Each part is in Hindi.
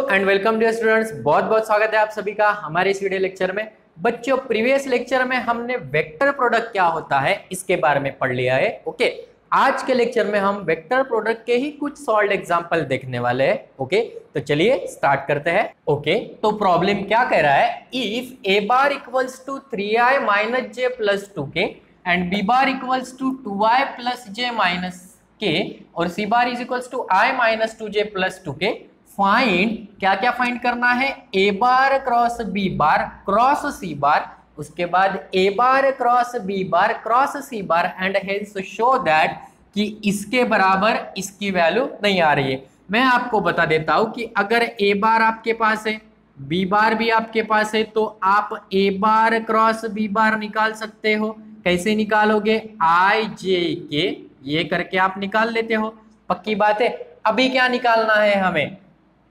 एंड वेलकम डियर स्टूडेंट्स, बहुत बहुत स्वागत है आप सभी का हमारे इस वीडियो लेक्चर में। बच्चों, प्रीवियस लेक्चर में हमने वेक्टर प्रोडक्ट क्या होता है इसके बारे में पढ़ लिया है। ओके, आज के लेक्चर में हम वेक्टर प्रोडक्ट के ही कुछ सॉल्व एग्जांपल देखने वाले हैं। ओके, तो चलिए स्टार्ट करते हैं। ओके, तो प्रॉब्लम क्या कह रहा है, if a bar equals to 3i minus j plus 2k and b bar equals to 2i plus j minus k और c bar is equals to i minus 2j plus 2k, find क्या क्या फाइंड करना है, a bar cross B bar cross C bar, उसके बाद a bar cross B bar cross C bar and hence show that कि इसके बराबर इसकी वैल्यू नहीं आ रही है। मैं आपको बता देता हूं कि अगर ए बार आपके पास है, बी बार भी आपके पास है, तो आप ए बार क्रॉस बी बार निकाल सकते हो। कैसे निकालोगे, आई जे के ये करके आप निकाल लेते हो, पक्की बात है। अभी क्या निकालना है हमें,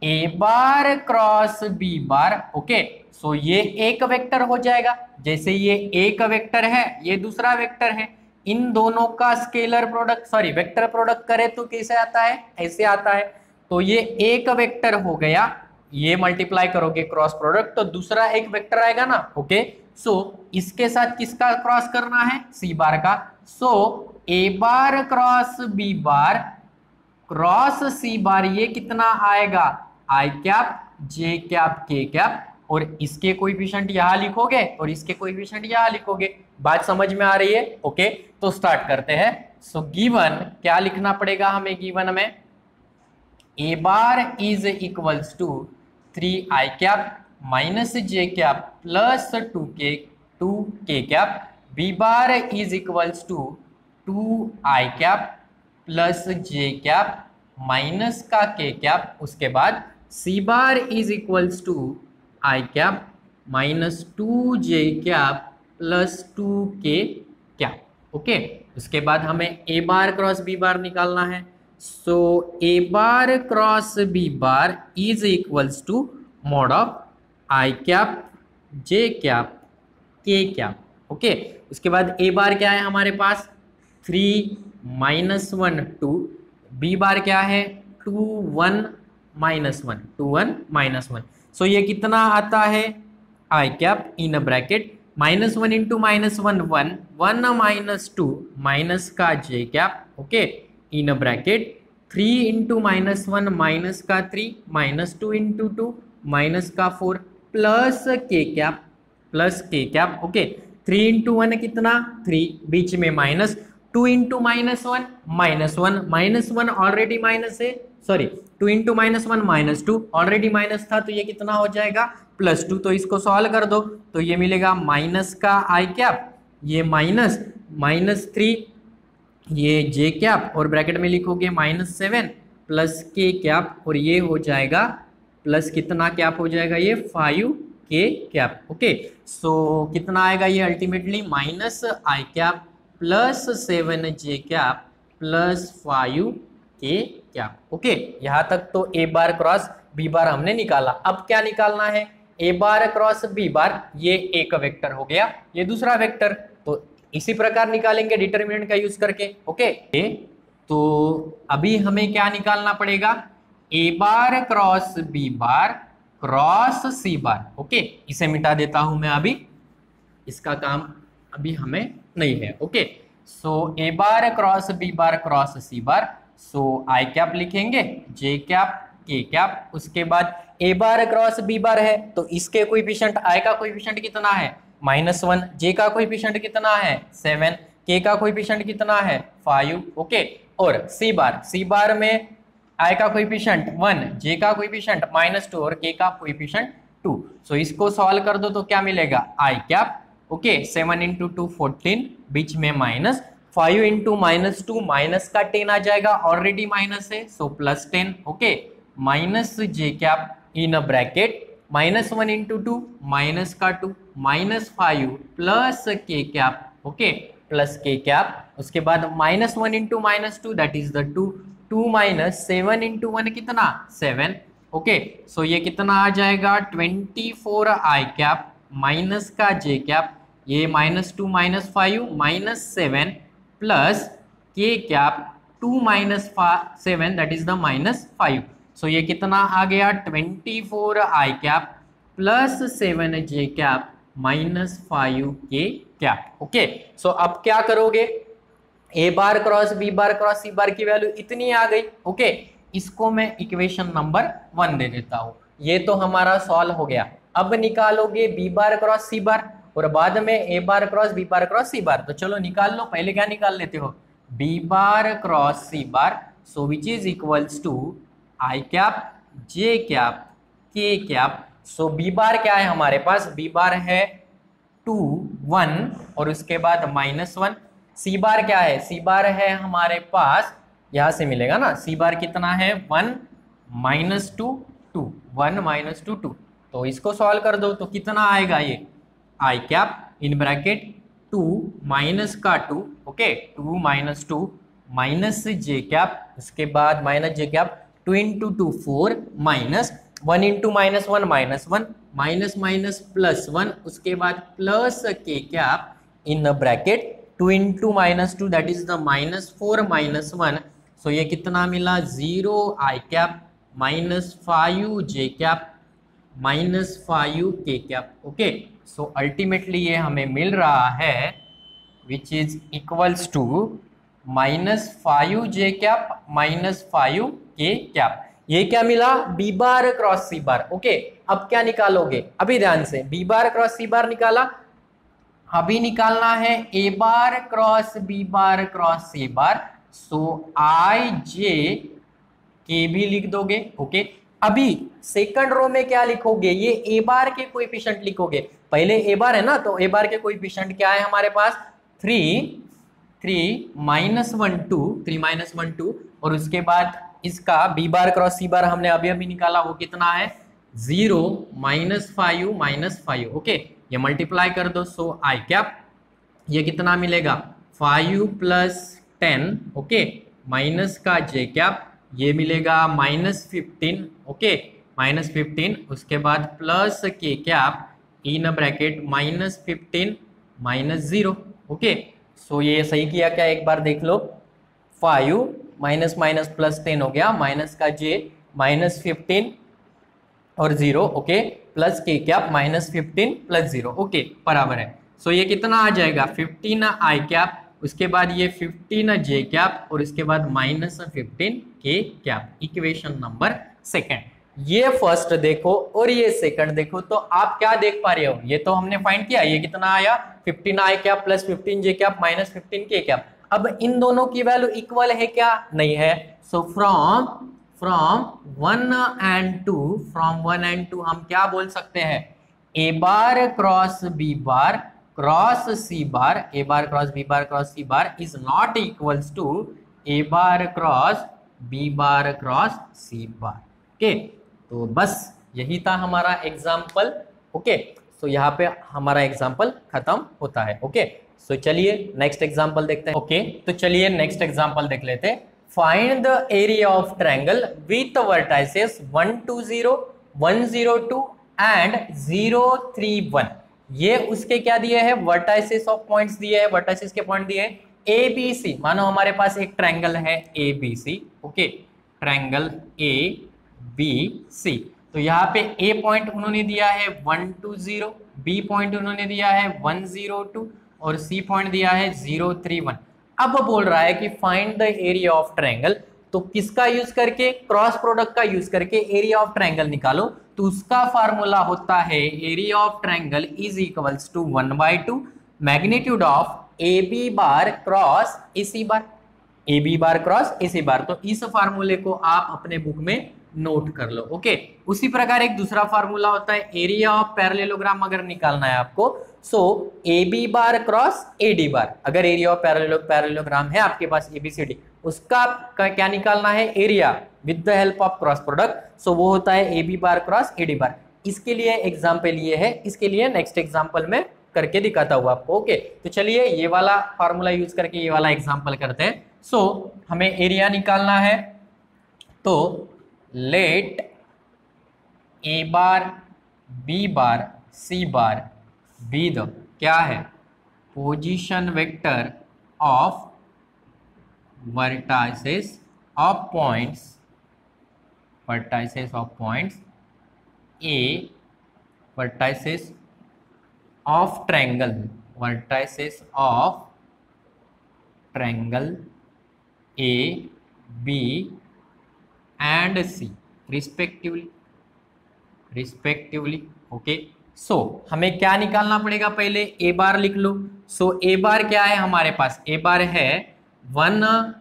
ए bar cross B bar. Okay, so ये एक वेक्टर हो जाएगा, जैसे ये एक वेक्टर है ये दूसरा वेक्टर है, इन दोनों का स्केलर प्रोडक्ट वेक्टर प्रोडक्ट करे तो कैसे आता है, ऐसे आता है। तो ये एक वेक्टर हो गया, ये मल्टीप्लाई करोगे क्रॉस प्रोडक्ट तो दूसरा एक वेक्टर आएगा ना। ओके, सो इसके साथ किसका क्रॉस करना है, सी बार का। सो a bar cross B bar cross सी बार, ये कितना आएगा, आई कैप जे कैप के कैप, और इसके कोएफिशिएंट यहां लिखोगे और इसके कोएफिशिएंट यहां लिखोगे। बात समझ में आ रही है। ओके, तो स्टार्ट करते हैं। सो गिवन क्या लिखना पड़ेगा हमें, गिवन में ए bar is equals to 3i cap minus j cap plus 2k cap, b bar is equals to 2i cap plus j cap minus का के कैप, उसके बाद c bar is equals to I cap minus 2j cap plus 2k cap. Okay, उसके बाद हमें ए बार क्रॉस बी बार निकालना है। So a bar cross B bar is equals to mod of I cap J cap के कैप। ओके, उसके बाद ए बार क्या है हमारे पास 3 माइनस 1 2, बी बार क्या है 2 1 माइनस 1 2 1 माइनस 1। सो ये कितना आता है, आई cap in bracket minus 1 into minus 1 1 1 minus 2 minus का j cap, okay, in bracket 3 into minus 1 minus का 3 माइनस 2 इंटू 2 माइनस का 4 प्लस के कैप। ओके, 3 इंटू 1 कितना 3, बीच में minus, 2 into minus 1 minus 1 already minus है, sorry 2 into minus 1 minus 2 already minus था, तो ये कितना हो जाएगा प्लस 2। तो इसको सॉल्व कर दो तो ये मिलेगा माइनस का आई कैप, ये माइनस 3, ये जे कैप और ब्रैकेट में लिखोगे माइनस 7 प्लस के कैप, और ये हो जाएगा प्लस कितना कैप हो जाएगा, ये 5k कैप। ओके, सो कितना आएगा ये ultimately minus i cap plus 7j cap plus 5k cap. Okay, यहाँ तक तो ए बार क्रॉस बी बार हमने निकाला। अब क्या निकालना है, a bar cross B bar, ये एक वेक्टर हो गया, ये दूसरा वेक्टर, तो इसी प्रकार निकालेंगे डिटर्मिनेंट का यूज करके। ओके, तो अभी हमें क्या निकालना पड़ेगा, ए bar cross B bar cross सी बार। ओके, इसे मिटा देता हूं मैं, अभी इसका काम अभी हमें नहीं है। Okay, so a bar cross B bar cross C bar, so I cap लिखेंगे जे कैप के कैप, उसके बाद a bar cross B bar है तो इसके कोएफिशिएंट, आई का कोएफिशिएंट कितना है -1, जे का कोएफिशिएंट कितना है 7, के का कोएफिशिएंट कितना है 5। ओके, और सी बार में आई का कोएफिशिएंट 1, जे का कोएफिशिएंट -2 और के का कोएफिशिएंट 2। सो इसको सॉल्व कर दो तो क्या मिलेगा, आई कैप, ओके, 7 इंटू 2 14, बीच में माइनस, 5 इंटू माइनस 2 माइनस का 10 आ जाएगा, ऑलरेडी माइनस है, so plus 10। Okay, minus j cap in bracket -1 into 2 minus का 2 माइनस 5 प्लस के कैप, ओके, प्लस के कैप, उसके बाद -1 into -2 that is the 2 minus 7 into 1 कितना 7। ओके, सो ये कितना आ जाएगा 24 आई कैप माइनस का जे कैप, ये -2 -5 -7 प्लस के कैप 2 - 7 दैट इज द -5। सो ये कितना आ गया 24 आई कैप प्लस 7 जे cap minus 5 K cap. Okay, सो अब क्या करोगे, ए bar cross B bar cross सी बार की वैल्यू इतनी आ गई। ओके, इसको मैं इक्वेशन नंबर 1 दे देता हूं। ये तो हमारा सॉल्व हो गया। अब निकालोगे बी बार क्रॉस सी बार और बाद में ए bar cross B bar cross सी बार। तो चलो निकाल लो, पहले क्या निकाल लेते हो, B bar cross C bar, so which is equals to I cap J cap के कैप। सो बी बार क्या है हमारे पास, बी बार है 2 1 और उसके बाद -1। सी बार क्या है, सी बार है हमारे पास, यहां से मिलेगा ना, सी बार कितना है 1 -2 2 1 -2 2। तो इसको सॉल्व कर दो तो कितना आएगा, ये आई कैप इन ब्रैकेट 2 माइनस का 2, ओके 2 -2 माइनस जे कैप, उसके बाद minus j cap 2 × 2 4 minus 1 × -1 -1 minus minus +1, उसके बाद प्लस के cap in bracket 2 × -2 that is the -4 -1। सो ये कितना मिला 0 आई cap -5 J cap -5 K cap. Okay, so ultimately ये हमें मिल रहा है which is equals to -5 J cap -5 K cap. ये क्या मिला, बी बार क्रॉस सी बार। ओके, अब क्या निकालोगे, अभी ध्यान से, बी बार क्रॉस सी बार निकाला, अभी निकालना है a bar cross B bar cross C bar. सो आई जे के भी लिख दोगे। ओके, अभी सेकंड रो में क्या लिखोगे, ये ए बार के कोएफिशिएंट लिखोगे। पहले ए बार है ना, तो ए बार के कोएफिशिएंट क्या है हमारे पास 3 -1 2 3 -1 2 और उसके बाद इसका बी बार क्रॉस सी बार हमने अभी अभी निकाला, वो कितना है 0 -5 -5। ओके, ये मल्टीप्लाई कर दो, सो आई कैप ये कितना मिलेगा 5 + 10, ओके माइनस का जे कैप ये मिलेगा -15, ओके -15, उसके बाद प्लस के cap in bracket -15 -0। Okay, so ये सही किया क्या, एक बार देख लो, 5 माइनस माइनस +10 हो गया, माइनस का जे -15 और 0, ओके प्लस के कैप -15 + 0, ओके बराबर है। सो ये कितना आ जाएगा 15 आई कैप, उसके बाद ये 15 जे कैप और इसके बाद -15 के कैप। Equation number 2। ये फर्स्ट देखो और ये सेकंड देखो, तो आप क्या देख पा रहे हो, ये तो हमने फाइंड किया, ये कितना आया 15 आई कैप + 15 जे कैप -15 के कैप। अब इन दोनों की वैल्यू इक्वल है क्या, नहीं है। सो फ्रॉम 1 and 2 हम क्या बोल सकते हैं, a bar cross B bar cross C bar, a bar cross B bar cross C bar is not equals to a bar cross B bar cross C bar. Okay, तो बस यही था हमारा एग्जाम्पल। ओके, सो यहाँ पे हमारा एग्जाम्पल खत्म होता है। ओके, सो चलिए नेक्स्ट एग्जाम्पल देखते हैं। ओके, तो चलिए नेक्स्ट एग्जाम्पल देख लेते हैं। Find the area of triangle with vertices 1 2 0 1 0 2 and 0 3 1। ये उसके क्या दिए हैं, वर्टाइसेस ऑफ पॉइंट्स दिए हैं, वर्टाइसेस के पॉइंट दिए हैं ए बी सी। मानो हमारे पास एक ट्रायंगल है A B C. Okay, triangle A B C, तो यहाँ पे ए पॉइंट उन्होंने दिया है 1 2 0, बी पॉइंट उन्होंने दिया है 1 0 2 और सी पॉइंट दिया है 0 3 1। अब बोल रहा है कि find the area of triangle, तो किसका यूज करके, क्रॉस प्रोडक्ट का यूज करके एरिया ऑफ ट्रायंगल निकालो। तो उसका फार्मूला होता है area of triangle is equals to 1/2 magnitude of A B bar cross A C bar, A B bar cross A C bar. तो इस फार्मूले को आप अपने बुक में नोट कर लो। ओके, उसी प्रकार एक दूसरा फार्मूला होता है एरिया ऑफ पैरेललोग्राम अगर निकालना है आपको, so A B bar cross a d bar. अगर एरिया ऑफ पैरेललोग्राम है आपके पास ABCD, उसका क्या निकालना है, area with the help of cross product. So वो होता है A B bar cross a d bar. इसके लिए एग्जाम्पल ये है, इसके लिए नेक्स्ट एग्जाम्पल में करके दिखाता हूँ आपको। ओके, तो चलिए ये वाला फार्मूला यूज करके ये वाला एग्जाम्पल करते हैं। सो हमें एरिया निकालना है, तो let A bar B bar C bar be the क्या है, position vector of vertices of points vertices of points A, vertices of triangle, vertices of triangle A, B and C respectively, okay. So हमें क्या निकालना पड़ेगा, पहले ए बार लिख लो। सो ए बार क्या है हमारे पास, ए बार है 1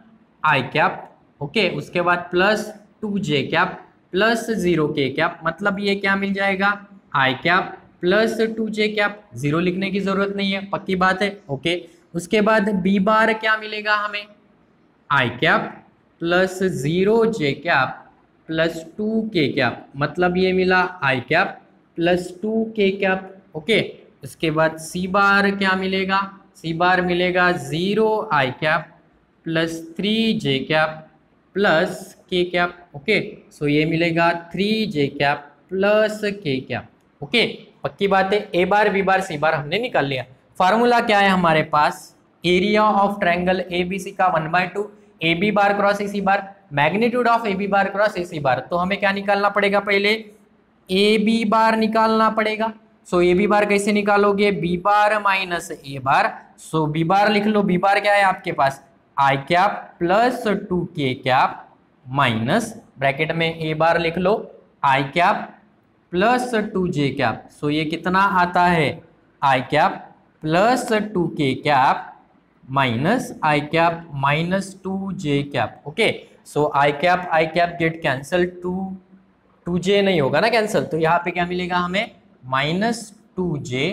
आई कैप, ओके, उसके बाद प्लस 2 जे कैप प्लस 0 के कैप, मतलब ये क्या मिल जाएगा, आई कैप प्लस 2 जे कैप, 0 लिखने की जरूरत नहीं है, पक्की बात है, ओके। उसके बाद बी बार क्या मिलेगा हमें, आई कैप प्लस 0 जे कैप प्लस 2 के कैप, मतलब ये मिला आई कैप प्लस 2 के कैप, ओके। उसके बाद सी बार क्या मिलेगा, सी बार मिलेगा 0 आई कैप प्लस 3 जे कैप प्लस के कैप, ओके। सो ये मिलेगा 3 जे कैप प्लस के कैप, ओके। पक्की बात है, a bar B bar C बार हमने निकाल लिया। फार्मूला क्या है हमारे पास, area of triangle A B c का 1/2 a B bar cross A C bar, magnitude of A B bar cross A C bar. तो हमें क्या निकालना पड़ेगा, पहले ए बी बार निकालना पड़ेगा। सो ए बी बार कैसे निकालोगे, B bar minus a bar. So B बार लिख लो, बी बार क्या है आपके पास, आई कैप प्लस 2 के कैप माइनस ब्रैकेट में ए बार लिख लो, आई कैप प्लस 2 जे कैप। सो ये कितना आता है, आई कैप प्लस 2 के cap minus i cap minus 2 J cap, okay. So I cap get cancel, 2 जे नहीं होगा ना कैंसल, तो यहाँ पे क्या मिलेगा हमें, माइनस 2 जे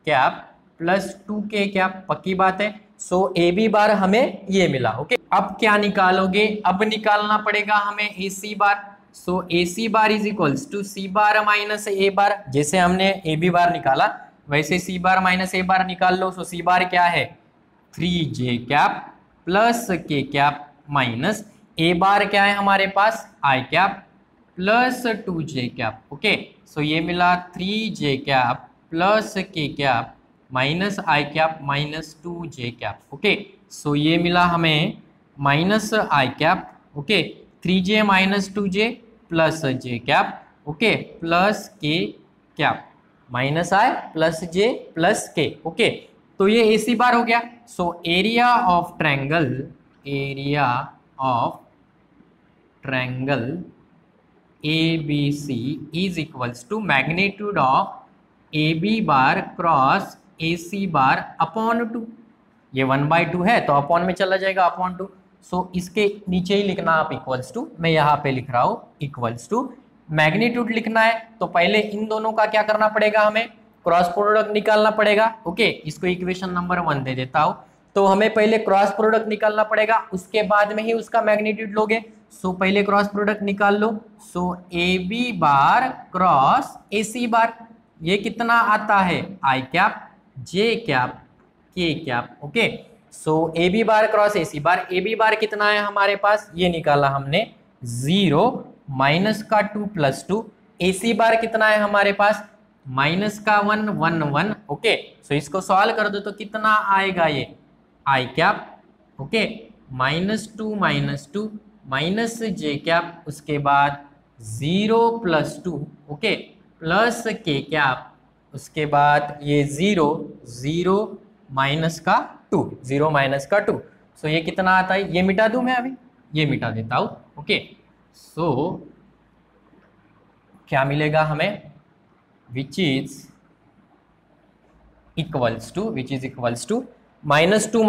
कैप प्लस 2 के कैप, पक्की बात है। सो ए बी बार हमें ये मिला, ओके। अब क्या निकालोगे, अब निकालना पड़ेगा हमें a C bar. So a C bar is equals to c bar minus a bar, जैसे हमने ए बी बार निकाला वैसे सी बार माइनस ए बार निकाल लो। सो सी बार क्या है, 3 जे कैप प्लस के कैप माइनस ए बार क्या है हमारे पास, आई cap plus 2 J cap, okay. So ये मिला 3 जे कैप प्लस के cap minus i cap minus 2 J cap, okay. So ये मिला हमें minus i cap, okay, 3 J minus 2 J plus j cap, okay, plus के कैप, माइनस आई प्लस जे प्लस के, ओके। तो ये ए सी बार हो गया। So area of triangle, area of triangle A B C is equals to magnitude of A B bar cross A C bar upon 2। ये 1/2 है तो अपॉन में चला जाएगा, अपॉन 2। सो इसके नीचे ही लिखना आप इक्वल्स टू, मैं यहाँ पे लिख रहा हूँ इक्वल्स टू। मैग्नीट्यूड लिखना है तो पहले इन दोनों का क्या करना पड़ेगा, हमें क्रॉस प्रोडक्ट निकालना पड़ेगा, ओके। इसको इक्वेशन नंबर 1 दे देता हूँ। तो हमें पहले क्रॉस प्रोडक्ट निकालना पड़ेगा, उसके बाद में ही उसका मैग्नीट्यूड लोगे। सो पहले क्रॉस प्रोडक्ट निकाल लो। सो ए बी बार क्रॉस ए सी बार, ये कितना आता है, आई कैप जे कैप के cap, okay. So A B bar cross A C bar, A B bar कितना है हमारे पास, ये निकाला हमने 0 माइनस का 2 प्लस 2। ए सी बार कितना है हमारे पास, माइनस का 1 1 1, ओके। सो इसको सॉल्व कर दो तो कितना आएगा, ये आई cap, okay, -2 minus j cap, उसके बाद 0 प्लस 2, ओके, प्लस के कैप, उसके बाद ये 0 माइनस का 2, 0 माइनस का 2। सो ये कितना आता है, ये मिटा दूं मैं अभी, ये मिटा देता हूं, ओके। सो क्या मिलेगा हमें, which is equals to -2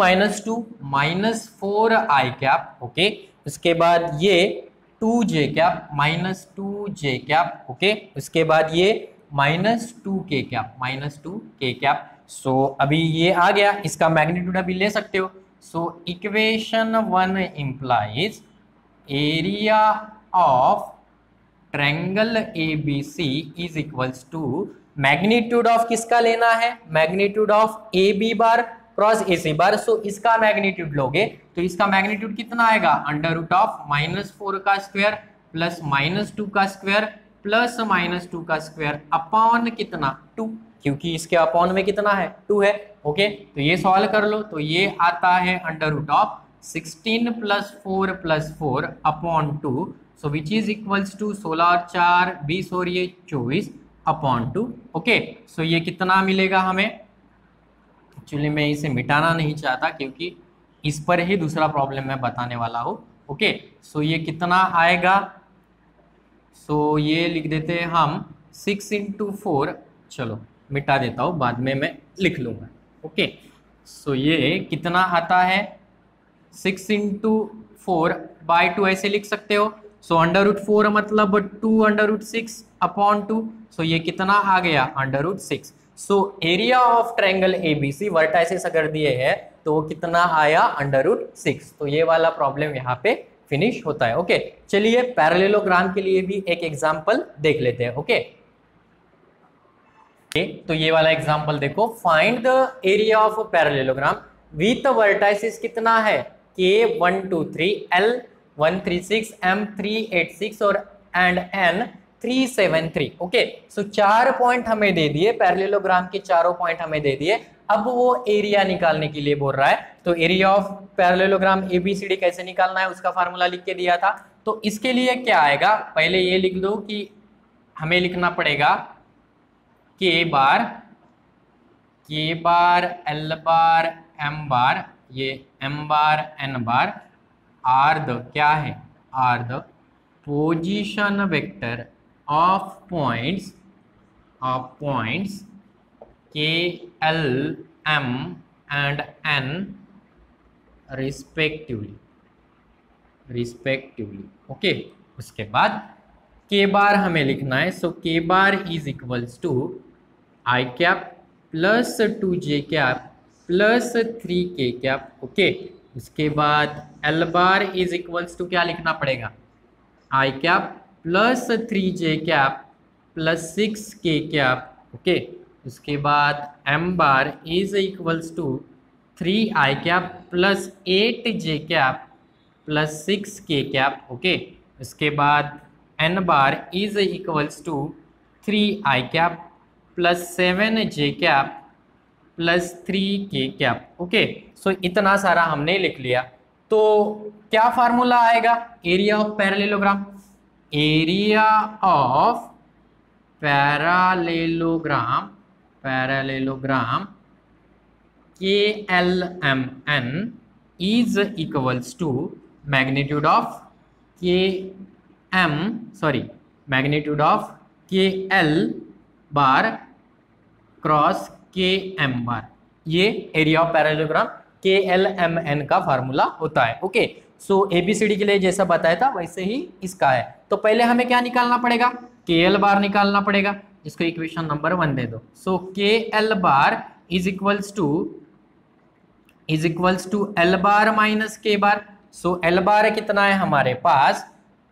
-4 I cap, okay. उसके बाद ये 2 J cap -2 J cap, okay. उसके बाद ये -2 के कैप, सो अभी ये आ गया, इसका मैग्नीट्यूड अभी ले सकते हो। So equation 1 implies area of triangle ABC is equals to magnitude of किसका लेना है, magnitude of A B bar cross A C bar. So इसका मैग्नीट्यूड लोगे तो इसका मैग्नीट्यूड कितना आएगा, √ऑफ -4 का स्क्वायर प्लस -2 का स्क्वायर प्लस -2 का स्क्वायर अपॉन कितना 2, क्योंकि इसके अपॉन में कितना है 2 है, ओके। तो ये सॉल्व कर लो तो ये आता है √ऑफ 16 + 4 + 4 upon 2। So which is equals to 16 और 4 20 और ये 24 अपॉन 2। ओके, सो ये कितना मिलेगा हमें? एक्चुअली मैं इसे मिटाना नहीं चाहता क्योंकि इस पर ही दूसरा प्रॉब्लम मैं बताने वाला हूँ। ओके, सो ये कितना आएगा? सो ये लिख देते हैं हम 6 इंटू 4, चलो मिटा देता हूँ, बाद में मैं लिख लूँगा। ओके, सो ये कितना आता है? 6 इंटू 4 बाई 2 ऐसे लिख सकते हो। सो अंडर रूट 4 मतलब 2 अंडर रूट 6 अपॉन 2। सो ये कितना आ गया? Under root 6। So area of triangle ABC vertices अगर दिए हैं तो वो कितना आया? Under root 6। तो ये वाला प्रॉब्लम यहाँ पे फिनिश होता है। ओके, चलिए पैरेललोग्राम के लिए भी एक एग्जांपल देख लेते हैं। ओके, तो ये वाला एग्जांपल देखो, find the area of parallelogram with vertices कितना है? K123, L136, M386 और and N373। Okay, so 4 point हमें दे दिए, पैरेललोग्राम के चारों पॉइंट हमें दे दिए। अब वो एरिया निकालने के लिए बोल रहा है। तो एरिया ऑफ पैरेललोग्राम ABCD कैसे निकालना है उसका फार्मूला लिख के दिया था। तो इसके लिए क्या आएगा? पहले ये लिख दो कि हमें लिखना पड़ेगा K बार, L बार, M बार, ये M bar, N bar, are the क्या है? Are the position vector of points K, L, M and N respectively. Okay, उसके बाद K बार हमें लिखना है। So K bar is equals to I cap plus 2J cap plus 3K cap. Okay, उसके बाद L bar is equals to क्या लिखना पड़ेगा? I cap plus 3J cap plus 6K cap. Okay, उसके बाद M bar is equals to 3I cap plus 8J cap plus 6K cap. Okay, उसके बाद N bar is equals to 3I cap plus 7J cap plus 3K cap. Okay, so इतना सारा हमने लिख लिया। तो क्या फार्मूला आएगा area of parallelogram? Area of parallelogram KLMN is equals to magnitude of KL bar cross KM bar. ये एरिया ऑफ पैरेललोग्राम KLMN का फार्मूला होता है। ओके, सो ABCD के लिए जैसा बताया था वैसे ही इसका है। तो पहले हमें क्या निकालना पड़ेगा? KL बार निकालना पड़ेगा, जिसको इक्वेशन नंबर 1 दे दो। So KL bar is equals to L bar minus K bar. So L bar कितना है हमारे पास?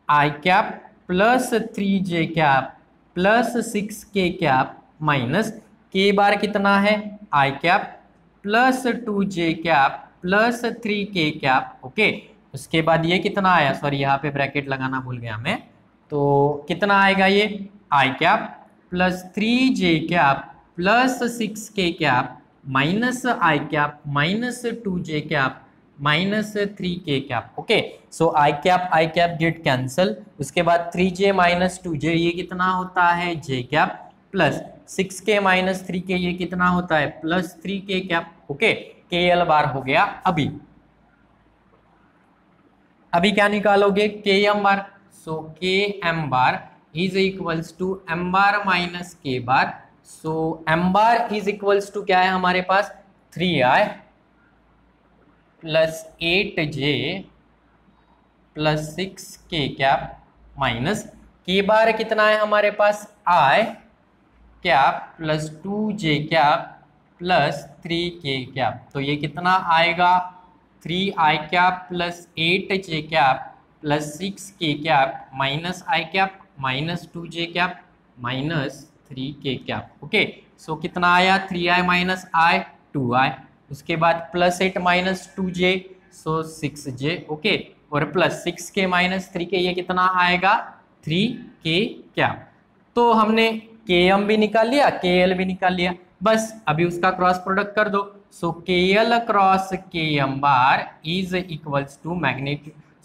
I cap plus 3J cap plus 6K cap minus K bar कितना है? I cap plus 2J cap plus 3K cap. Okay, उसके बाद ये कितना आया? सॉरी, यहाँ पे ब्रैकेट लगाना भूल गया मैं। तो कितना आएगा ये? I cap plus 3J cap plus 6K cap minus I cap minus 2J cap minus 3K cap. Okay, so I cap get cancel. उसके बाद 3J माइनस 2J ये कितना होता है? J cap plus 6K minus 3K ये कितना होता है? Plus 3K cap. Okay, KL bar हो गया। अभी क्या निकालोगे? KM bar. So KM bar is equals to M bar minus K bar. So M bar is equals to क्या है हमारे पास? 3I plus 8J plus 6K cap minus K bar कितना है हमारे पास? I cap plus 2J cap plus 3K cap. तो ये कितना आएगा? 3I cap plus 8J cap plus 6K cap minus I cap minus 2J cap minus 3K cap. Okay, so कितना आया? 3I माइनस I 2I, उसके बाद plus 8 minus 2J so 6J। ओके, और प्लस 6K माइनस 3K ये कितना आएगा? 3K cap. तो हमने KM भी निकाल लिया, KL भी निकाल लिया, बस अभी उसका क्रॉस प्रोडक्ट कर दो। So KL cross KM bar is equals to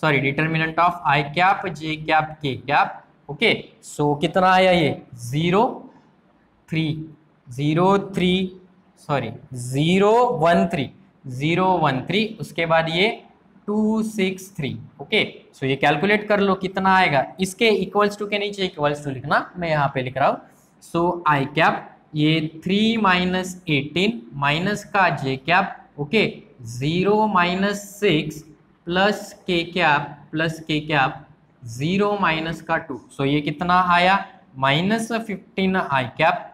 sorry determinant of I cap J cap के कैप। ओके, सो कितना आया ये 0 3 0 3 सॉरी 0 1 3 0 1 3, उसके बाद ये 2 6 3। ओके, सो ये कैलकुलेट कर लो कितना आएगा, इसके इक्वल्स टू के नीचे इक्वल्स टू लिखना, मैं यहाँ पे लिख रहा हूँ। सो आई कैप ये 3 माइनस 18 माइनस का j cap, okay 0 minus 6 plus के कैप 0 माइनस का 2, सो ये कितना आया माइनस 15 आई कैप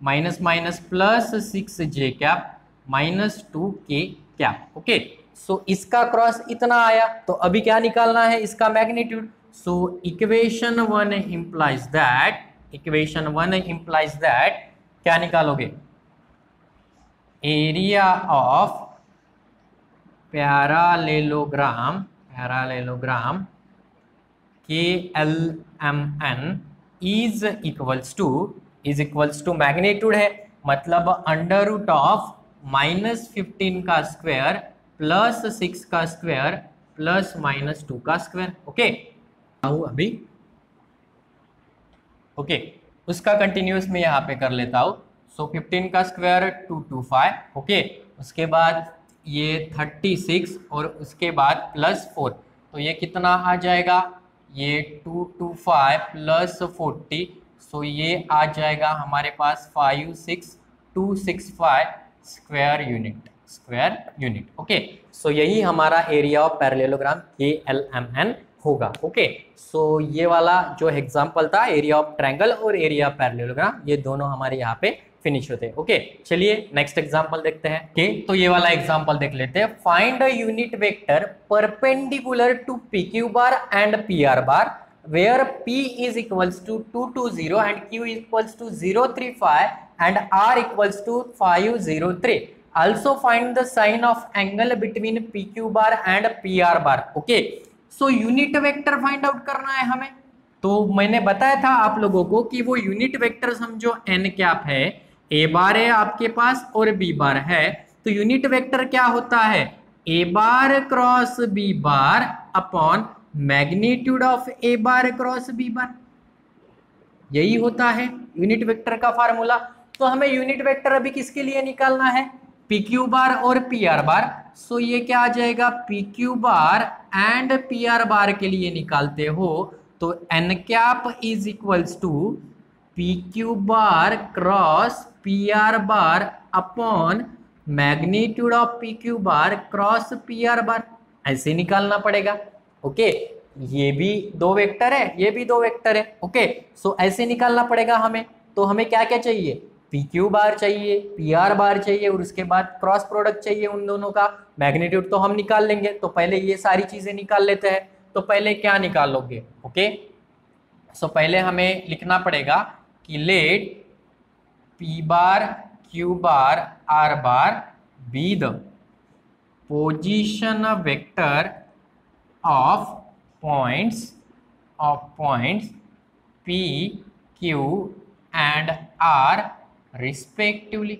माइनस माइनस प्लस 6 जे कैप माइनस 2 के कैप। ओके, सो इसका क्रॉस इतना आया, तो अभी क्या निकालना है इसका magnitude. So equation 1 implies that क्या निकालोगे, area of parallelogram KLMN is equals to magnitude है, मतलब अंडर रूट ऑफ -15 का स्क्वायर प्लस 6 का स्क्वायर प्लस -2 का स्क्वायर। ओके, अभी ओके उसका कंटिन्यूस में यहाँ पे कर लेता हूँ। सो 15 का स्क्वायर 225, ओके उसके बाद ये 36 और उसके बाद प्लस 4, तो ये कितना आ जाएगा, ये 225 प्लस 40, सो ये आ जाएगा हमारे पास 56265 स्क्वायर यूनिट। ओके, सो यही हमारा एरिया ऑफ पैरेललोग्राम KLMN होगा। ओके, सो ये वाला जो एग्जांपल था एरिया ऑफ ट्रायंगल और एरिया ऑफ पैरेललोग्राम, ये दोनों हमारे यहाँ पे फिनिश होते हैं। ओके, चलिए नेक्स्ट एग्जांपल देखते हैं। ओके, तो ये वाला एग्जांपल देख लेते हैं। Find a unit vector perpendicular to PQ bar and PR bar where P is equals to 220 and Q equals to 035 and R equals to 503. Also find the sign of angle between PQ bar and PR bar. Okay, so unit vector find out करना है हमें। तो मैंने बताया था आप लोगों को कि वो यूनिट वेक्टर समझो n कैप है, A बार है आपके पास और B बार है, तो यूनिट वेक्टर क्या होता है, A bar cross B bar upon magnitude of A bar cross B बार, यही होता है यूनिट वेक्टर का फार्मूला। तो हमें यूनिट वेक्टर अभी किसके लिए निकालना है, PQ बार और PR बार। सो ये क्या आ जाएगा, PQ bar and PR bar के लिए निकालते हो तो n cap is equals to PQ bar cross PR bar upon magnitude of PQ bar cross PR bar, ऐसे निकालना पड़ेगा। ओके, ये भी दो वेक्टर है, ये भी दो वेक्टर है। ओके, सो ऐसे निकालना पड़ेगा हमें। तो हमें क्या क्या चाहिए, PQ बार चाहिए, PR बार चाहिए और उसके बाद क्रॉस प्रोडक्ट चाहिए उन दोनों का। मैग्नीट्यूड तो हम निकाल लेंगे, तो पहले ये सारी चीजें निकाल लेते हैं। तो पहले क्या निकालोगे, ओके सो पहले हमें लिखना पड़ेगा कि let P bar Q bar R bar be the position vector of points P Q and R respectively.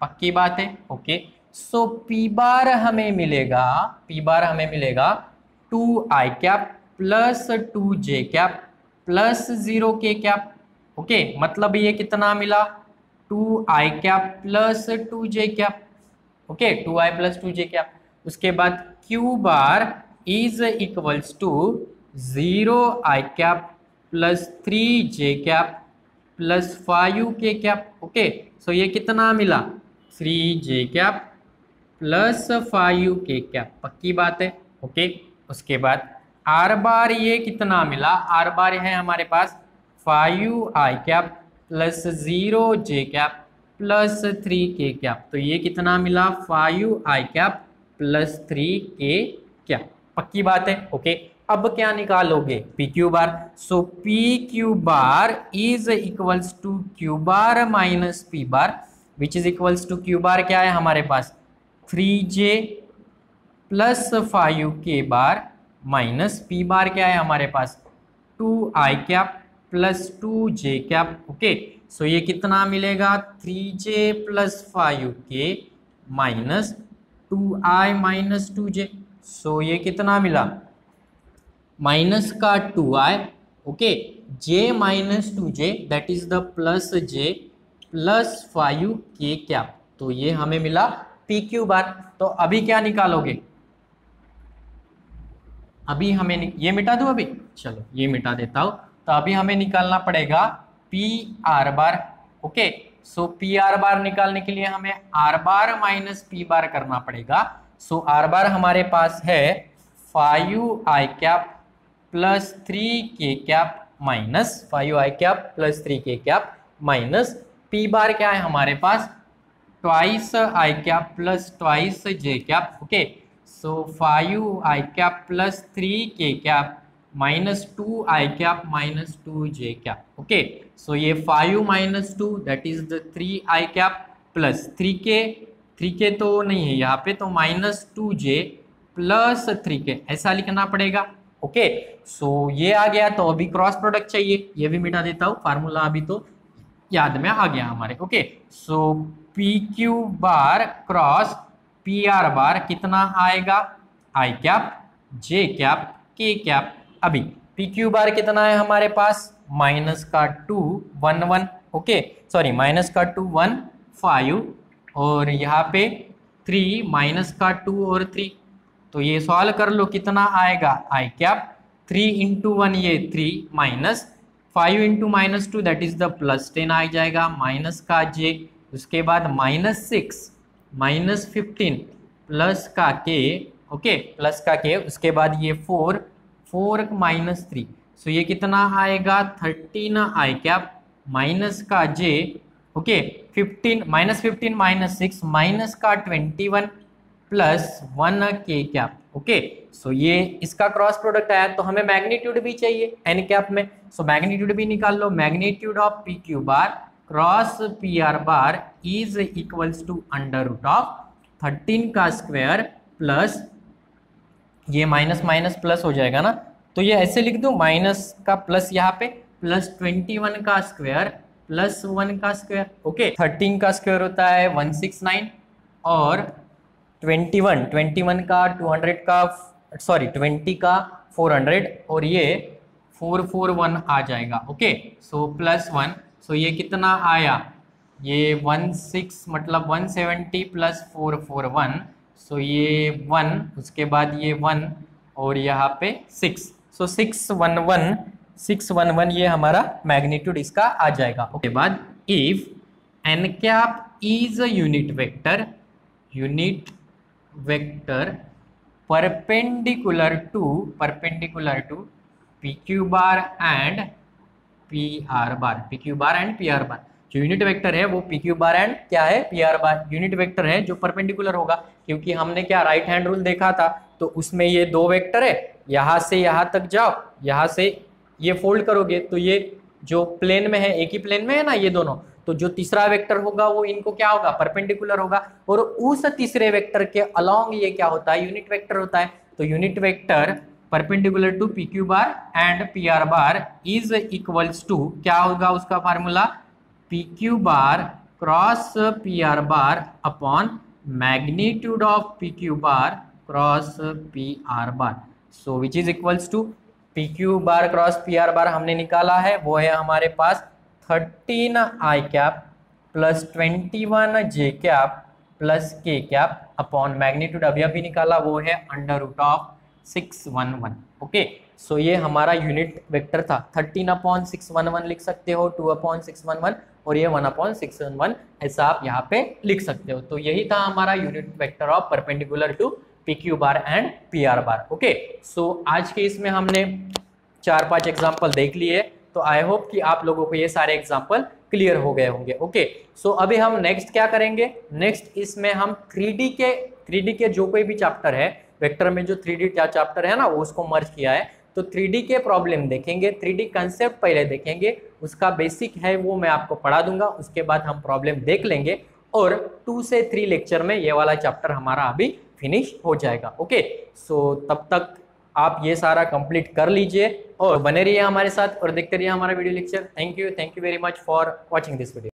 पक्की बात है। ओके, सो P बार हमें मिलेगा 2i cap plus 2j cap plus 0k cap. Okay, मतलब ये कितना मिला, 2i cap plus 2j cap. Okay, 2i plus 2j cap. उसके बाद Q bar is equals to 0i cap plus 3j cap plus 5k cap. Okay, so ये कितना मिला, 3j cap plus 5k cap. पक्की बात है। ओके, उसके बाद R बार ये कितना मिला, R बार है हमारे पास 5i cap plus 0j cap plus 3k cap. तो ये कितना मिला, 5i cap plus 3k cap. पक्की बात है। ओके, अब क्या निकालोगे, PQ bar. So PQ bar is equals to Q bar minus P bar which is equals to Q bar क्या है हमारे पास 3j plus 5k bar minus P bar क्या है हमारे पास 2i cap plus 2j cap. Okay, so ये कितना मिलेगा, 3j plus 5k minus 2i minus 2j। सो ये कितना मिला, माइनस का 2i, okay, j minus 2j that is the plus j plus 5k cap. तो ये हमें मिला पी क्यू बार। तो अभी क्या निकालोगे, अभी हमें ये मिटा दूं, अभी चलो ये मिटा देता हूं। तो अभी हमें निकालना पड़ेगा p are bar, okay. So p are bar निकालने के लिए हमें r bar minus p bar करना पड़ेगा। सो आर बार हमारे पास है 5i cap plus 3k cap minus 5i cap plus 3k cap minus p bar क्या है हमारे पास, twice i cap plus twice j cap, okay. So 5i cap plus 3k cap minus 2i cap minus 2j cap, okay. So ये 5 minus 2 that is the 3i cap plus 3k तो नहीं है यहाँ पे, तो माइनस 2j प्लस 3k ऐसा लिखना पड़ेगा, ओके। सो ये आ गया। तो अभी क्रॉस प्रोडक्ट चाहिए, ये भी मिटा देता हूँ, फार्मूला अभी तो याद में आ गया हमारे, okay. So p Q bar cross P R bar कितना आएगा, आई कैप जे कैप के कैप। अभी पी क्यू बार कितना है हमारे पास, माइनस का 2 1 1, ओके, सॉरी माइनस का 2 1 5 और यहाँ पे 3 माइनस का 2 और 3। तो ये सॉल्व कर लो, कितना आएगा, आई कैप 3 इंटू 1 ये 3 minus 5 into minus 2 that is the plus 10 आ जाएगा, माइनस का j, उसके बाद माइनस 6 माइनस 15 प्लस का k, ओके, प्लस का k, उसके बाद ये 4 माइनस 3। सो ये कितना आएगा 13i कैप माइनस का j, ओके, 15 माइनस 6 माइनस का 21 plus 1k cap, okay. So ये इसका क्रॉस प्रोडक्ट आया। तो हमें मैग्नीट्यूड भी चाहिए n कैप में, सो मैग्नीट्यूड भी निकाल लो। Magnitude of P Q bar cross P R bar is equals to under root of 13 का स्क्वायर प्लस ये माइनस माइनस प्लस हो जाएगा ना, तो ये ऐसे लिख दूं, माइनस का प्लस यहाँ पे प्लस 21 का स्क्वायर प्लस 1 का स्क्वायर, ओके। 13 का स्क्वायर होता है 169 और 21 का 200 का, सॉरी 20 का 400 और ये 441 आ जाएगा, ओके। सो प्लस 1, सो ये कितना आया, ये 16 मतलब 170 प्लस 441, सो ये 1, उसके बाद ये 1 और यहाँ पे 6, सो 611 ये हमारा मैग्नीट्यूड इसका आ जाएगा, ओके। बाद if n cap is a unit vector perpendicular to P Q bar and P R bar, जो यूनिट वेक्टर है वो पी क्यू बार एंड क्या है, पी आर बार यूनिट वेक्टर है जो परपेंडिकुलर होगा, क्योंकि हमने क्या राइट हैंड रूल देखा था। तो उसमें ये दो वेक्टर है, यहाँ से यहाँ तक जाओ, यहाँ से ये फोल्ड करोगे तो ये जो प्लेन में है, एक ही प्लेन में है ना ये दोनों, तो जो तीसरा वेक्टर होगा वो इनको क्या होगा, परपेंडिकुलर होगा, और उस तीसरे वेक्टर के अलोंग ये क्या होता है, यूनिट वेक्टर होता है। तो unit vector perpendicular to P Q bar and P R bar is equals to, क्या होगा उसका formula, P Q bar cross P R bar upon magnitude of P Q bar cross P R bar. So which is equals to P Q bar cross P R bar हमने निकाला है, वो है हमारे पास 13i cap plus 21j cap plus k cap upon magnitude अभी अभी निकाला, वो है under root of 611, okay. So ये हमारा यूनिट वेक्टर था, 13/611 लिख सकते हो, 2/611 और ये 1/611 ऐसा आप यहाँ पे लिख सकते हो। तो यही था हमारा unit vector of perpendicular to P Q bar and P R bar, okay. So आज के इसमें हमने 4-5 एग्जाम्पल देख लिए, तो आई होप कि आप लोगों को ये सारे एग्जाम्पल क्लियर हो गए होंगे, ओके। सो अभी हम नेक्स्ट क्या करेंगे, नेक्स्ट इसमें हम 3D के जो कोई भी चैप्टर है वेक्टर में, जो 3D चैप्टर है ना वो उसको मर्ज किया है, तो 3D के प्रॉब्लम देखेंगे, 3D कंसेप्ट पहले देखेंगे, उसका बेसिक है वो मैं आपको पढ़ा दूंगा, उसके बाद हम प्रॉब्लम देख लेंगे और 2 से 3 लेक्चर में ये वाला चैप्टर हमारा अभी फिनिश हो जाएगा, ओके। सो तब तक आप ये सारा कंप्लीट कर लीजिए और बने रहिए हमारे साथ और देखते रहिए हमारा video lecture. Thank you very much for watching this video.